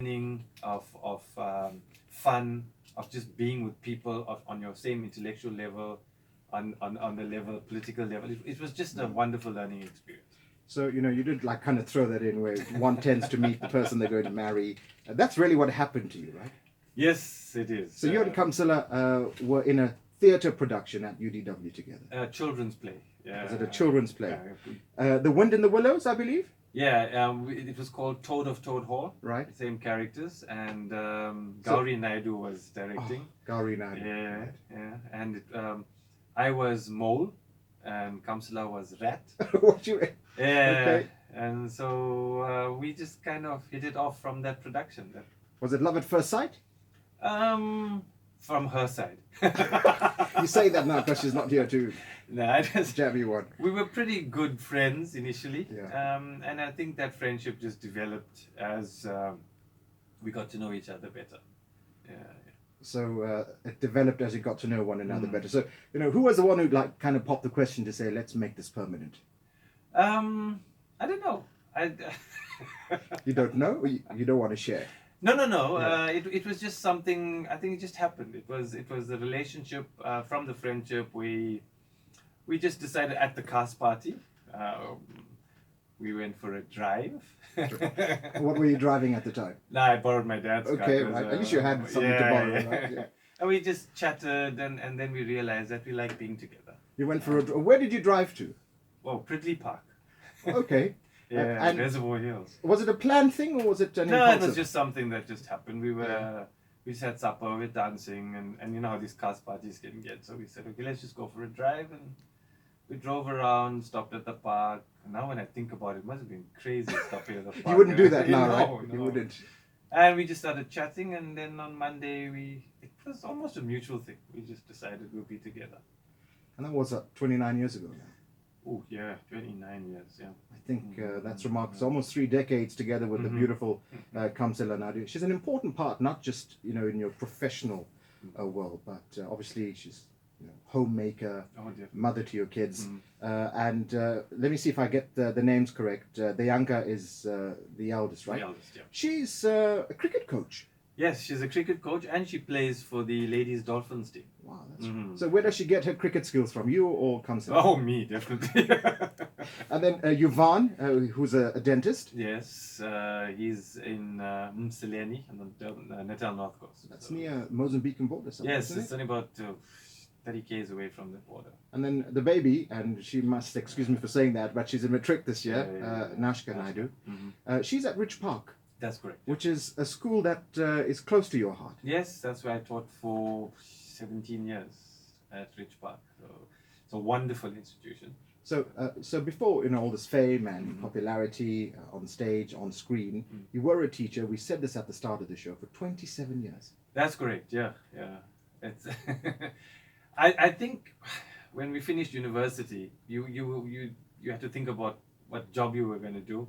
of fun, of just being with people on your same intellectual level, on the level, political level. It was just a wonderful learning experience. So, you did like kind of throw that in where one tends to meet the person they're going to marry. That's really what happened to you, right? Yes, it is. So you and Kamsala were in a theatre production at UDW together. Children's play. Was it a children's play? Yeah, The Wind in the Willows, I believe? yeah, it was called Toad of Toad Hall. Right. Same characters, and Gauri Naidoo was directing. Gauri Naidoo. Yeah, Right. yeah, and I was Mole, and Kamsala was Rat. What you? Yeah, Okay. and so we just kind of hit it off from that production. Was it love at first sight? From her side. You say that now because she's not here to No, I just jab you one. we were pretty good friends initially. Yeah. And I think that friendship just developed as we got to know each other better. Yeah. So it developed as you got to know one another better. So, who was the one who like kind of popped the question to say, let's make this permanent? I don't know. You don't know? Or you don't want to share? No. Yeah. It was just something. I think it just happened. It was the relationship from the friendship. We just decided at the cast party. We went for a drive. What were you driving at the time? No, I borrowed my dad's car. Okay, right. At least you had something to borrow, right? Yeah. And we just chatted, and then we realized that we like being together. You went for where did you drive to? Oh, Pridley Park. Okay. Yeah, and Reservoir Hills. was it a planned thing or was it an No, it impulsive? was just something that just happened. We just had supper, we were dancing, and you know how these cast parties can get. So we said, okay, let's just go for a drive, and we drove around, stopped at the park. And now when I think about it, it must have been crazy stopping at the park. You wouldn't do that now, No, right? no. You wouldn't. And we just started chatting, and then on Monday, it was almost a mutual thing. We just decided we'll be together. And that was 29 years ago now. Oh, yeah, 29 years, yeah. I think that's remarkable. It's almost 3 decades together with the beautiful Kamsala Naidoo. She's an important part, not just in your professional world, but obviously she's homemaker, mother to your kids. And let me see if I get the names correct. Dayanka is the eldest, right? The eldest, yeah. She's a cricket coach. Yes, she's a cricket coach, and she plays for the ladies Dolphins team. Wow, that's so where does she get her cricket skills from? You or Kamsala? Oh, me, definitely. And then Yuvan, who's a dentist. Yes, he's in Msileni on the Natal North Coast. That's near Mozambican border. Yes, isn't it's it? only about 30 k's away from the border. And then the baby, and she must excuse me for saying that, but she's in matric this year, Nashka Naidoo. She's at Rich Park. That's correct. Which is a school that is close to your heart. Yes, that's where I taught for 17 years at Rich Park. So it's a wonderful institution. So before all this fame and popularity on stage, on screen, you were a teacher. We said this at the start of the show for 27 years. That's correct. Yeah. It's I think when we finished university, you had to think about what job you were going to do.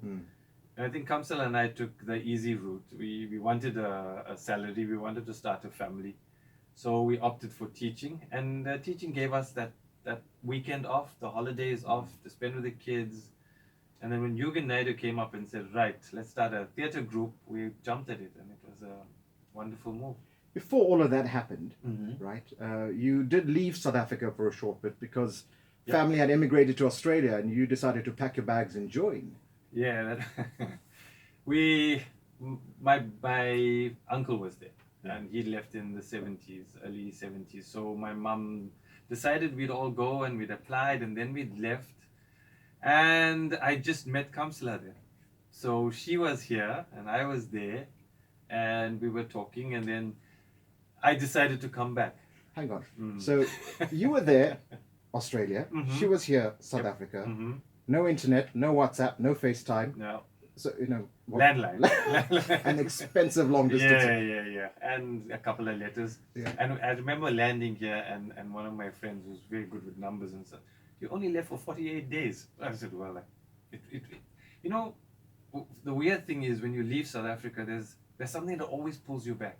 And I think Kamsala and I took the easy route. We wanted a salary. We wanted to start a family. So we opted for teaching. And teaching gave us that weekend off, the holidays off, to spend with the kids. And then when Yugan Naidoo came up and said, right, let's start a theatre group, we jumped at it. And it was a wonderful move. Before all of that happened, right, you did leave South Africa for a short bit because family had immigrated to Australia and you decided to pack your bags and join. Yeah, my uncle was there, and he left in the early 70s. So my mum decided we'd all go, and we'd applied, and then we'd left. And I just met Kamsala there. So she was here, and I was there, and we were talking, and then I decided to come back. Hang on. So you were there, Australia. She was here, South Africa. No internet, no WhatsApp, no FaceTime. No. So, Landline. An expensive long distance. Yeah. And a couple of letters. Yeah. And I remember landing here, and one of my friends was very good with numbers and stuff. You only left for 48 days. I said, well, the weird thing is when you leave South Africa, there's something that always pulls you back.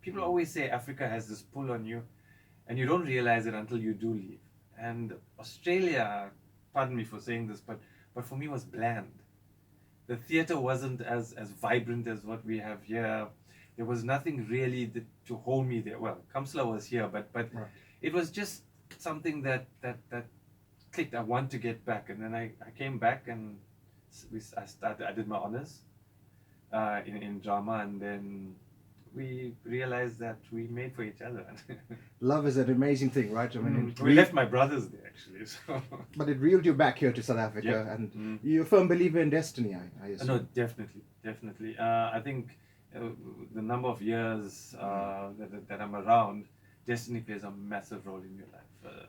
People always say Africa has this pull on you, and you don't realize it until you do leave. And Australia, pardon me for saying this, but for me was bland. the theater wasn't as vibrant as what we have here. There was nothing really to hold me there. Well, Kamsala was here, but Right. it was just something that clicked. I want to get back, and then I came back and I did my honors in drama, and then we realized that we made for each other. Love is an amazing thing, right? I mean, We left my brothers there actually. So. but it reeled you back here to South Africa, Yeah. and you're a firm believer in destiny, I assume. No, definitely. I think the number of years that I'm around, destiny plays a massive role in your life.